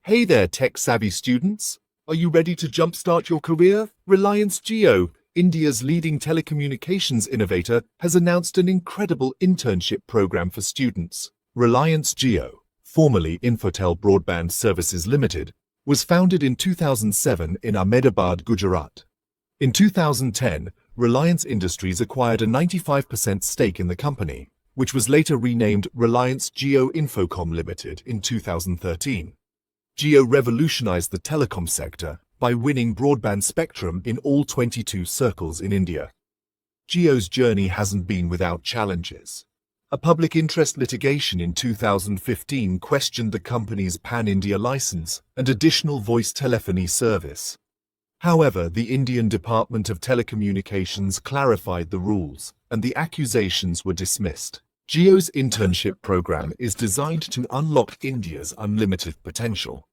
Hey there, tech-savvy students! Are you ready to jumpstart your career? Reliance Jio, India's leading telecommunications innovator, has announced an incredible internship program for students. Reliance Jio, formerly Infotel Broadband Services Limited, was founded in 2007 in Ahmedabad, Gujarat. In 2010, Reliance Industries acquired a 95% stake in the company, which was later renamed Reliance Jio Infocom Limited in 2013. Jio revolutionized the telecom sector by winning broadband spectrum in all 22 circles in India. Jio's journey hasn't been without challenges. A public interest litigation in 2015 questioned the company's pan-India license and additional voice telephony service. However, the Indian Department of Telecommunications clarified the rules, and the accusations were dismissed. Jio's internship program is designed to unlock India's unlimited potential.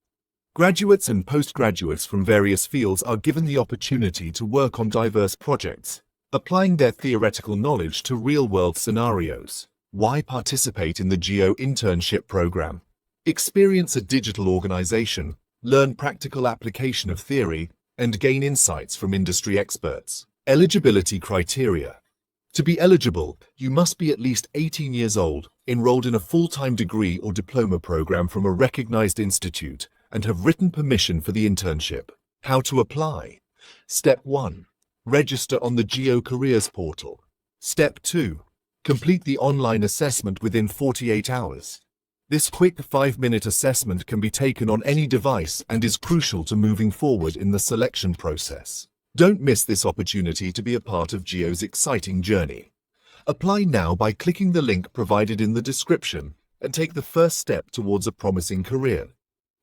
Graduates and postgraduates from various fields are given the opportunity to work on diverse projects, applying their theoretical knowledge to real-world scenarios. Why participate in the Jio internship program? Experience a digital organization, learn practical application of theory, and gain insights from industry experts. Eligibility criteria. To be eligible, you must be at least 18 years old, enrolled in a full-time degree or diploma program from a recognized institute, and have written permission for the internship. How to apply? Step 1. Register on the Jio Careers portal. Step 2. Complete the online assessment within 48 hours. This quick 5-minute assessment can be taken on any device and is crucial to moving forward in the selection process. Don't miss this opportunity to be a part of Jio's exciting journey. Apply now by clicking the link provided in the description and take the first step towards a promising career.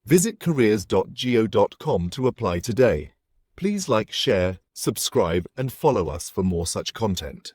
Visit careers.jio.com to apply today. Please like, share, subscribe, and follow us for more such content.